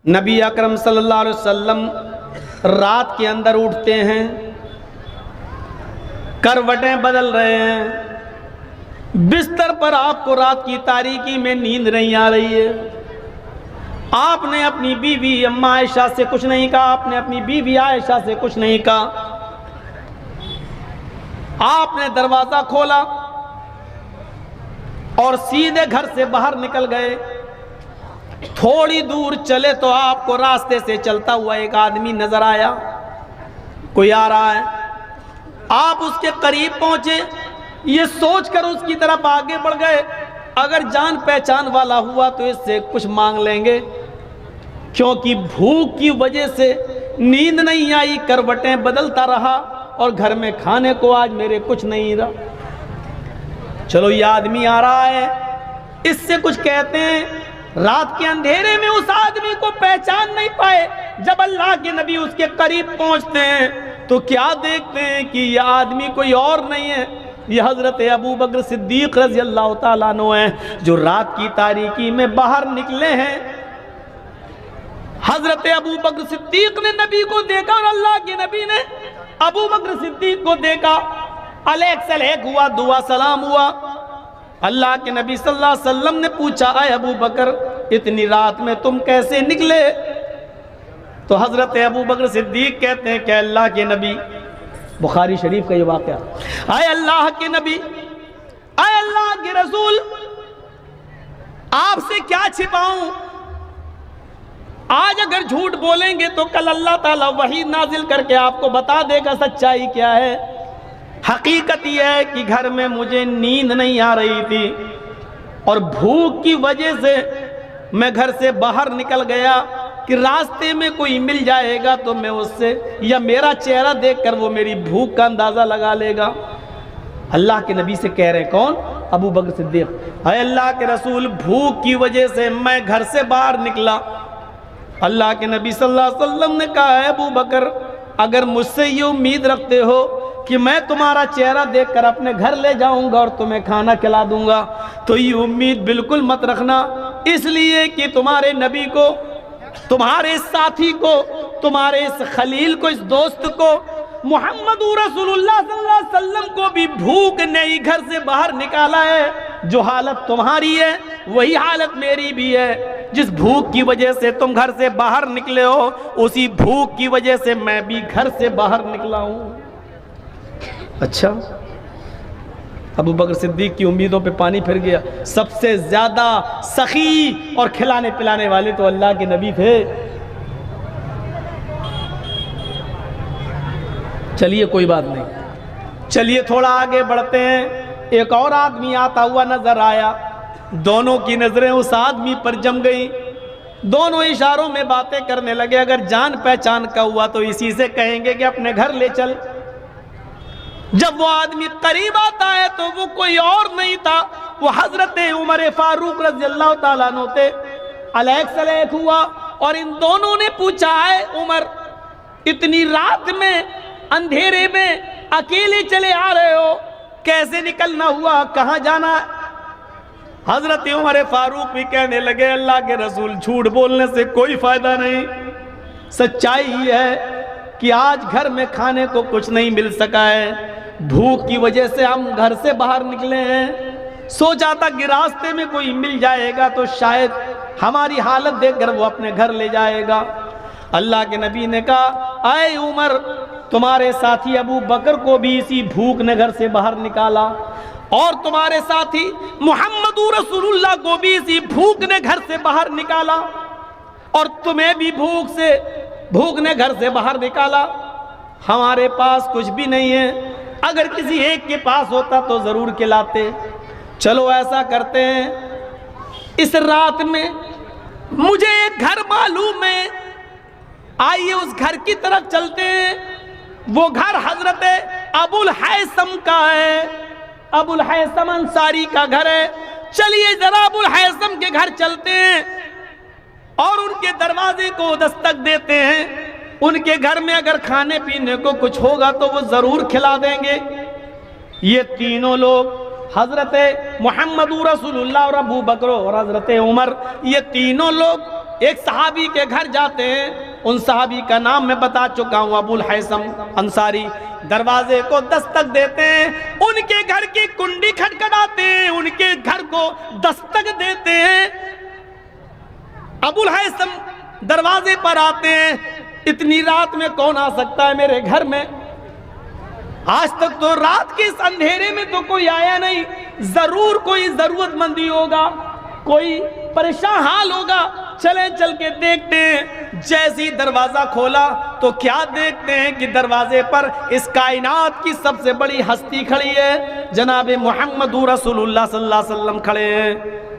नबी अकरम सल्लल्लाहु अलैहि वसल्लम रात के अंदर उठते हैं, करवटें बदल रहे हैं, बिस्तर पर आपको रात की तारीकी में नींद नहीं आ रही है। आपने अपनी बीवी अम्मा आयशा से कुछ नहीं कहा, आपने अपनी बीवी आयशा से कुछ नहीं कहा। आपने दरवाजा खोला और सीधे घर से बाहर निकल गए। थोड़ी दूर चले तो आपको रास्ते से चलता हुआ एक आदमी नजर आया, कोई आ रहा है। आप उसके करीब पहुंचे, ये सोचकर उसकी तरफ आगे बढ़ गए, अगर जान पहचान वाला हुआ तो इससे कुछ मांग लेंगे, क्योंकि भूख की वजह से नींद नहीं आई, करवटें बदलता रहा और घर में खाने को आज मेरे कुछ नहीं रहा। चलो ये आदमी आ रहा है, इससे कुछ कहते हैं। रात के अंधेरे में उस आदमी को पहचान नहीं पाए। जब अल्लाह के नबी उसके करीब पहुंचते हैं तो क्या देखते हैं कि यह आदमी कोई और नहीं है, यह हजरत अबू बकर सिद्दीक रज़ी अल्लाह ताला अन्हु हैं, जो रात की तारीकी में बाहर निकले हैं। हजरत अबू बकर सिद्दीक ने नबी को देखा और अल्लाह के नबी ने अबू बकर सिद्दीक को देखा। अलैक सलैक हुआ, दुआ सलाम हुआ। अल्लाह के नबी सल्लल्लाहु अलैहि वसल्लम ने पूछा, आए अबू बकर, इतनी रात में तुम कैसे निकले? तो हजरत अबू बकर सिद्दीक कहते हैं कि अल्लाह के नबी, बुखारी शरीफ का ये वाक़या, आए अल्लाह के नबी, आए अल्लाह के रसूल, आपसे क्या छिपाऊं? आज अगर झूठ बोलेंगे तो कल अल्लाह ताला वही नाजिल करके आपको बता देगा सच्चाई क्या है। हकीकत यह है कि घर में मुझे नींद नहीं आ रही थी और भूख की वजह से मैं घर से बाहर निकल गया कि रास्ते में कोई मिल जाएगा तो मैं उससे, या मेरा चेहरा देखकर वो मेरी भूख का अंदाज़ा लगा लेगा। अल्लाह के नबी से कह रहे हैं, कौन? अबू बकर सिद्दीक, अरे अल्लाह के रसूल, भूख की वजह से मैं घर से बाहर निकला। अल्लाह के नबी सल्लल्लाहु अलैहि वसल्लम ने कहा, है अबू बकर, अगर मुझसे ये उम्मीद रखते हो कि मैं तुम्हारा चेहरा देखकर अपने घर ले जाऊंगा और तुम्हें खाना खिला दूंगा, तो ये उम्मीद बिल्कुल मत रखना। इसलिए कि तुम्हारे नबी को, तुम्हारे साथी को, तुम्हारे इस खलील को, इस दोस्त को, मोहम्मद रसूलुल्लाह सल्लल्लाहु अलैहि वसल्लम को भी भूख ने ही घर से बाहर निकाला है। जो हालत तुम्हारी है वही हालत मेरी भी है। जिस भूख की वजह से तुम घर से बाहर निकले हो, उसी भूख की वजह से मैं भी घर से बाहर निकला हूं। अच्छा, अबू बकर सिद्दीक की उम्मीदों पे पानी फिर गया। सबसे ज्यादा सखी और खिलाने पिलाने वाले तो अल्लाह के नबी थे। चलिए कोई बात नहीं, चलिए थोड़ा आगे बढ़ते हैं। एक और आदमी आता हुआ नजर आया, दोनों की नजरें उस आदमी पर जम गई। दोनों इशारों में बातें करने लगे। अगर जान पहचान का हुआ तो इसी से कहेंगे कि अपने घर ले चल। जब वो आदमी करीब आता है तो वो कोई और नहीं था, वो हजरत उमर फारूक रज़ी अल्लाह ताला अन्हु थे। अलैक सलैक हुआ और इन दोनों ने पूछा, है उमर, इतनी रात में अंधेरे में अकेले चले आ रहे हो, कैसे निकलना हुआ, कहां जाना? हजरत उमर फारूक भी कहने लगे, अल्लाह के रसूल, झूठ बोलने से कोई फायदा नहीं। सच्चाई ही है कि आज घर में खाने को कुछ नहीं मिल सका है। भूख की वजह से हम घर से बाहर निकले हैं। सोचा था कि रास्ते में कोई मिल जाएगा तो शायद हमारी हालत देखकर वो अपने घर ले जाएगा। अल्लाह के नबी ने कहा, आए उमर, तुम्हारे साथी अबू बकर को भी इसी भूख ने घर से बाहर निकाला और तुम्हारे साथी मोहम्मद रसूलुल्लाह को भी इसी भूख ने घर से बाहर निकाला और तुम्हें भी भूख ने घर से बाहर निकाला। हमारे पास कुछ भी नहीं है, अगर किसी एक के पास होता तो जरूर खिलाते। चलो ऐसा करते हैं, इस रात में मुझे एक घर मालूम है, आइए उस घर की तरफ चलते हैं। वो घर हजरत अबुल हैसम का है, अबुल हैसम अंसारी का घर है। चलिए जरा अबुल हैसम के घर चलते हैं और उनके दरवाजे को दस्तक देते हैं। उनके घर में अगर खाने पीने को कुछ होगा तो वो जरूर खिला देंगे। ये तीनों लोग, हजरत मोहम्मद रसूलुल्लाह और अबू बकर और हजरत उमर, ये तीनों लोग एक सहाबी के घर जाते हैं, उन सहाबी का नाम मैं बता चुका हूं, अबुल हैसम अंसारी। दरवाजे को दस्तक देते हैं, उनके घर की कुंडी खटखटाते हैं, उनके घर को दस्तक देते हैं। अबुल हैसम दरवाजे पर आते हैं, इतनी रात में कौन आ सकता है मेरे घर में? आज तक तो रात के इस अंधेरे में तो कोई आया नहीं, जरूर कोई जरूरतमंदी होगा, कोई परेशान हाल होगा, चले चल के देखते हैं। जैसे ही दरवाजा खोला तो क्या देखते हैं कि दरवाजे पर इस कायनात की सबसे बड़ी हस्ती खड़ी है, जनाब मोहम्मद रसूलुल्लाह सल्लल्लाहु अलैहि वसल्लम खड़े हैं।